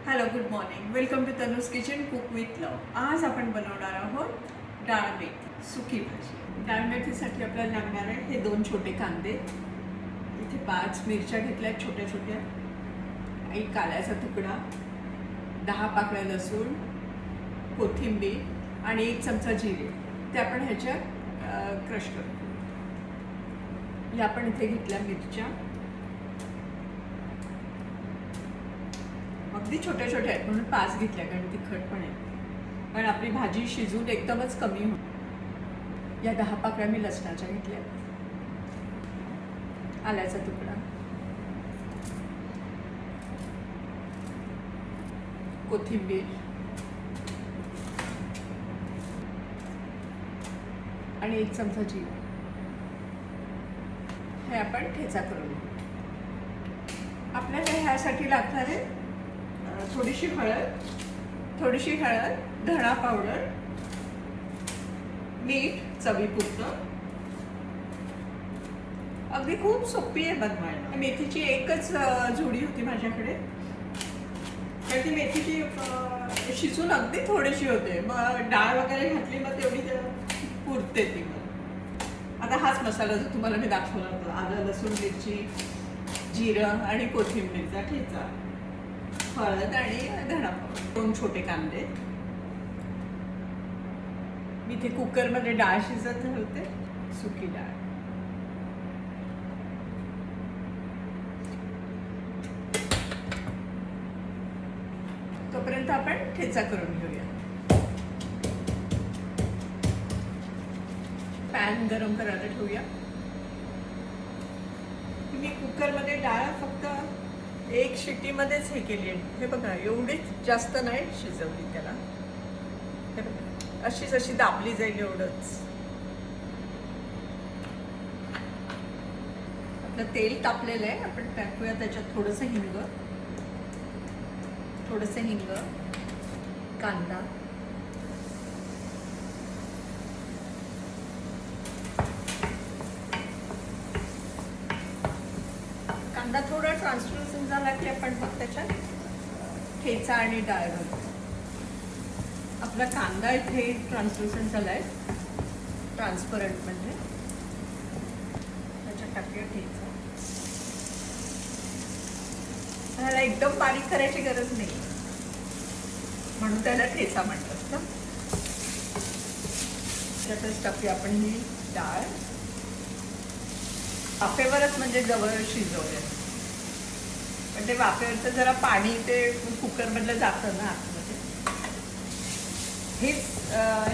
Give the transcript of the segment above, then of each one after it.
Hello, good morning. Welcome to Tanuj kitchen cook with love. आज आपण बनवणार आहोत डाळ मेथी सुकी भाजी. डाळ मेथीसाठी आपल्याला लागणार आहे हे 2 छोटे कांदे, इथे 5 मिरच्या घेतल्या छोट्या छोट्या, एक कांद्याचा तुकडा, 10 पाकळ्या लसूण, कोथिंबीर आणि 1 चमचा जिरे. ते आपण ह्याच्यात क्रश करतो. या आपण इथे घेतल्या मिरच्या, अगदी छोट्या छोट्या आहेत म्हणून 5 घेतल्या कारण तिखट पण आहे, कारण आपली भाजी शिजून एकदमच कमी होईल. या 10 पाकळ्या मी लसणाच्या घेतल्या, आल्याचा तुकडा, कोथिंबीर आणि 1 चमचा जिरे. हे आपण ठेचा करून घेऊ. आपल्याला ह्यासाठी लागणार आहे थोडीशी हळद, धणा पावडर, मीठ चवीपुरतं. अगदी खूप सोपी आहे बनवायला. मेथीची एकच जुडी होती माझ्याकडे, तर ती मेथीची शिजून अगदी थोडीशी होते, मग डाळ वगैरे घातली मग तेवढी पुरते ती. मग आता हाच मसाला जो तुम्हाला मी दाखवला होता, आलं लसूण मिरची जिरं आणि कोथिंबीरचा ठेचा, हळद आणि धणा पावडर, 2 छोटे कांदे. मी इथे कुकरमध्ये डाळ शिजत ठेवते, सुकी डाळ. तोपर्यंत आपण ठेचा करून घेऊया. पॅन गरम करायला ठेवूया. मी कुकरमध्ये डाळ फक्त 1 शिट्टीमध्येच हे केली आहे. हे बघा, एवढीच जास्त नाही शिजवली त्याला. हे बघा, अशीच अशी दाबली जाईल एवढंच. आपलं तेल तापलेलं आहे, आपण टाकूया त्याच्यात थोडंसं हिंग, कांदा, कांदा थोडा ट्रान्सलुसंट झाला की आपण मग त्याच्यात ठेचा आणि डाळ घालतो. आपला कांदा इथे ट्रान्सलुसंट झाला आहे, ट्रान्सपरंट म्हणजे. त्याच्यात टाकूया ठेचा. त्याला एकदम बारीक करायची गरज नाही, म्हणून त्याला ठेचा म्हणतात ना. त्यातच टाकूया आपण ही डाळ. वाफेवरच म्हणजे जवळ शिजवूया, पण ते वाफेवरचं जरा पाणी ते कुकरमधलं जातं ना आतमध्ये.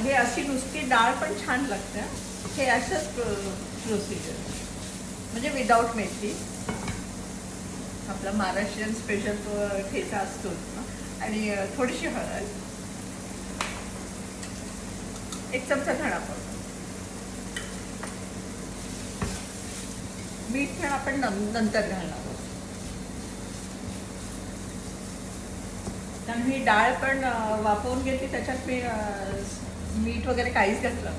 हे अशी नुसती डाळ पण छान लागते. हे असंच प्रोसिजर, म्हणजे विदाऊट मेथी. आपला महाराष्ट्रीयन स्पेशल तो ठेचा असतोच ना. आणि थोडीशी हळद, 1 चमचा धणा पावडर, मीठ पण आपण नंतर घालणार आहोत, कारण ही डाळ पण वाफवून घेतली, त्याच्यात मी मीठ वगैरे काहीच घातलं.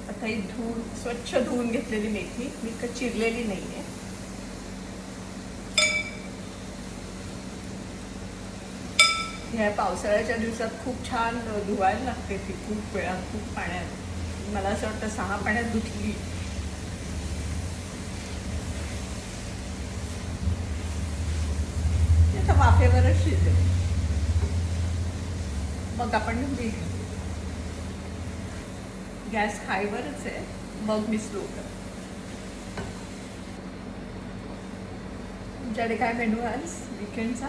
आता ही स्वच्छ धुवून घेतलेली मेथी, मी चिरलेली नाहीये. ह्या पावसाळ्याच्या दिवसात खूप छान धुवायला लागते ती, खूप वेळात, खूप पाण्यात. मला असं वाटतं 6 पाण्यात धुतली. वाफेवरच शिजेल. मग आपण गॅस हायवरच आहे, मग मी स्लो कर. तुमच्याकडे काय मेनू आज वीकेंडचा?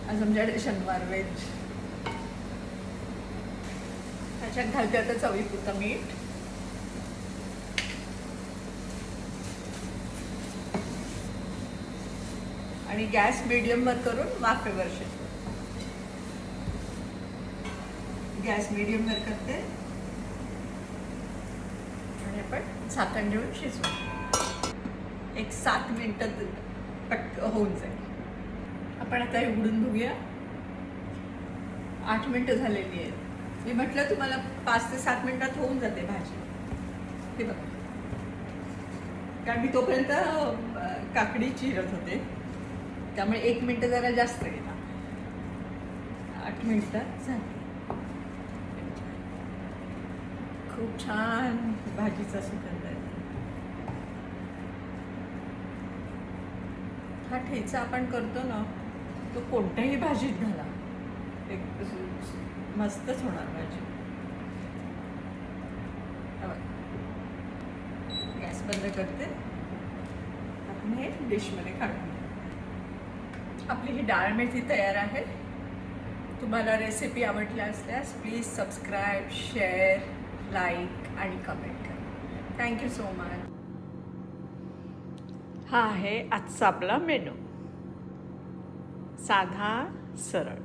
आज आमच्याकडे शनिवार व्हेज. त्याच्यात घालते आता चवीपुरतं मीठ, आणि गॅस मीडियमवर करून वाफेवर शिजवते. गॅस मीडियमवर करते आणि आपण झाकण देऊन शिजवू. 1-7 मिनिटात पटकन होऊन जाईल. आपण आता हे उघडून बघूया. 8 मिनिटं झालेली आहेत. मी म्हटलं तुम्हाला 5 ते 7 मिनिटात होऊन जाते भाजी. हे बघा, कारण मी तोपर्यंत काकडी चिरत होते, त्यामुळे 1 मिनिट जरा जास्त गेला. 8 मिनिटात झाली. खूप छान भाजीचा सुगंध आहे. हा ठेचा आपण करतो ना, तो कोणत्याही भाजीत घाला, एक मस्तच होणार भाजी. गॅस बंद करते. आपण हे डिशमध्ये काढून. आपली ही डाळ मेथी तयार आहे. तुम्हाला रेसिपी आवडली असल्यास प्लीज सबस्क्राईब, शेअर, लाईक आणि कमेंट करा. Thank you so much. हा आहे आजचा आपला मेनू. साधा सरळ.